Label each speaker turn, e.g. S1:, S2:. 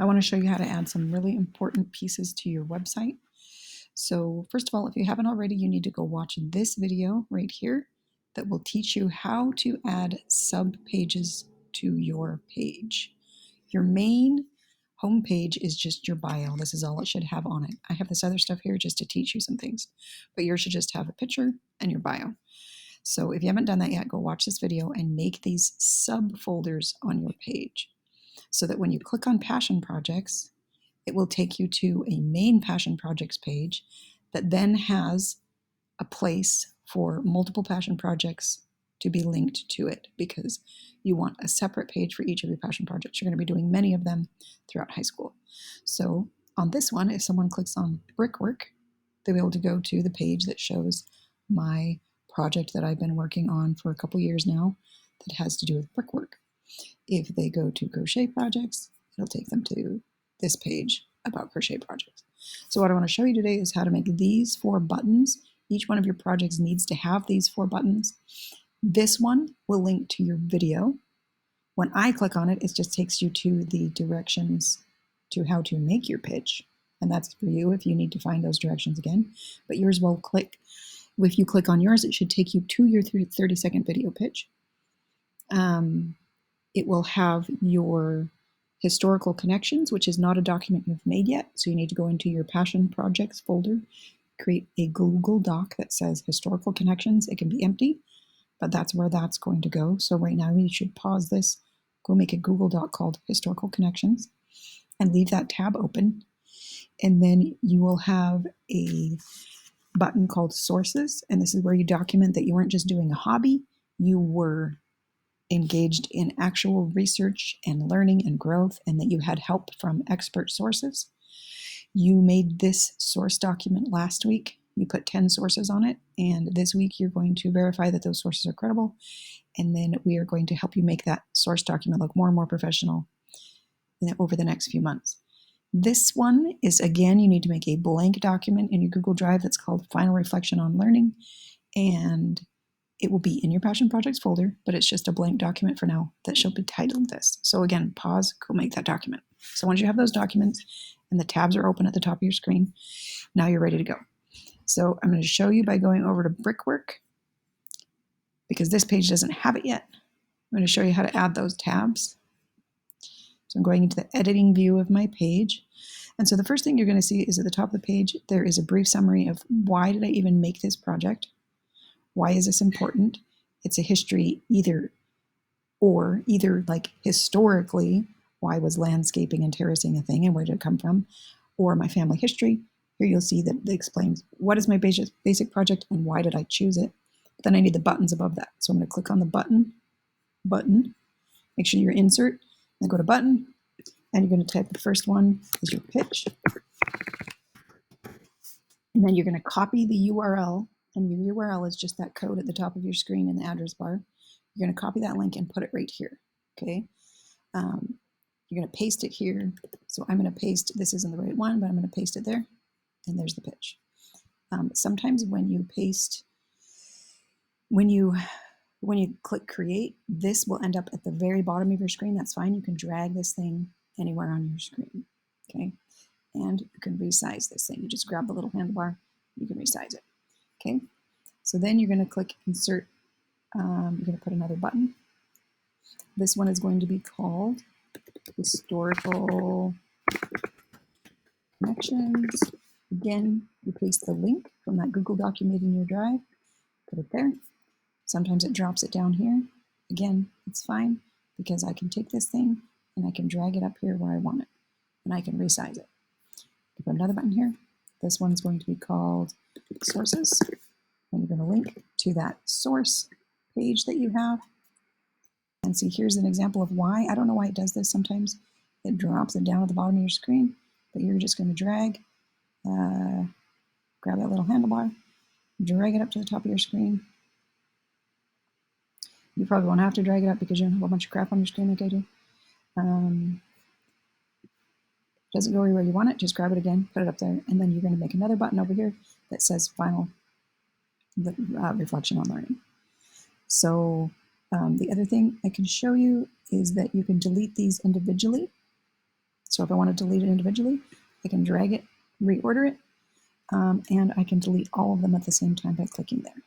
S1: I want to show you how to add some really important pieces to your website. So first of all, if you haven't already, you need to go watch this video right here that will teach you how to add sub pages to your page. Your main home page is just your bio. This is all it should have on it. I have this other stuff here just to teach you some things, but yours should just have a picture and your bio. So if you haven't done that yet, go watch this video and make these subfolders on your page so that when you click on passion projects, it will take you to a main passion projects page that then has a place for multiple passion projects to be linked to it, because you want a separate page for each of your passion projects. You're going to be doing many of them throughout high school. So on this one, if someone clicks on Brickwork, they'll be able to go to the page that shows my project that I've been working on for a couple years now that has to do with brickwork. If they go to crochet projects, it'll take them to this page about crochet projects. So what I want to show you today is how to make these 4 buttons. Each one of your projects needs to have these 4 buttons. This one will link to your video. When I click on it, it just takes you to the directions to how to make your pitch. And that's for you if you need to find those directions again. But yours will click. If you click on yours, it should take you to your 30-second video pitch. It will have your historical connections, which is not a document you've made yet. So you need to go into your passion projects folder, create a Google Doc that says historical connections. It can be empty, but that's where that's going to go. So right now you should pause this, go make a Google Doc called historical connections and leave that tab open. And then you will have a button called sources. And this is where you document that you weren't just doing a hobby, you were engaged in actual research and learning and growth, and that you had help from expert sources. You made this source document last week. You put 10 sources on it, and this week you're going to verify that those sources are credible, and then we are going to help you make that source document look more and more professional over the next few months. This one is, again, you need to make a blank document in your Google Drive that's called Final Reflection on Learning, and it will be in your passion projects folder, but it's just a blank document for now that shall be titled this. So again, pause, go make that document. So once you have those documents and the tabs are open at the top of your screen, now you're ready to go. So I'm going to show you by going over to Brickwork, because this page doesn't have it yet. I'm going to show you how to add those tabs. So I'm going into the editing view of my page. And so the first thing you're going to see is at the top of the page, there is a brief summary of why did I even make this project? Why is this important? It's a history either like historically, why was landscaping and terracing a thing and where did it come from? Or my family history. Here you'll see that it explains what is my basic project and why did I choose it. But then I need the buttons above that. So I'm going to click on the button, make sure you insert, then go to button, and you're going to type the first one as your pitch. And then you're going to copy the URL. And your URL is just that code at the top of your screen in the address bar. You're going to copy that link and put it right here, okay? You're going to paste it here. So I'm going to paste, this isn't the right one, but I'm going to paste it there. And there's the pitch. Sometimes when you paste, when you click create, this will end up at the very bottom of your screen. That's fine. You can drag this thing anywhere on your screen, okay? And you can resize this thing. You just grab the little handlebar, you can resize it. Okay, so then you're going to click insert. You're going to put another button. This one is going to be called historical connections. Again, you paste the link from that Google Doc you made in your drive, put it there. Sometimes it drops it down here. Again, it's fine because I can take this thing and I can drag it up here where I want it, and I can resize it. Put another button here. This one's going to be called sources, and you're going to link to that source page that you have. And see, here's an example of why. I don't know why it does this sometimes. It drops it down at the bottom of your screen, but you're just going to drag, grab that little handlebar, drag it up to the top of your screen. You probably won't have to drag it up because you don't have a bunch of crap on your screen like I do. Doesn't go where you want it, just grab it again, put it up there, and then you're going to make another button over here that says Final Reflection on Learning. So the other thing I can show you is that you can delete these individually. So if I want to delete it individually, I can drag it, reorder it, and I can delete all of them at the same time by clicking there.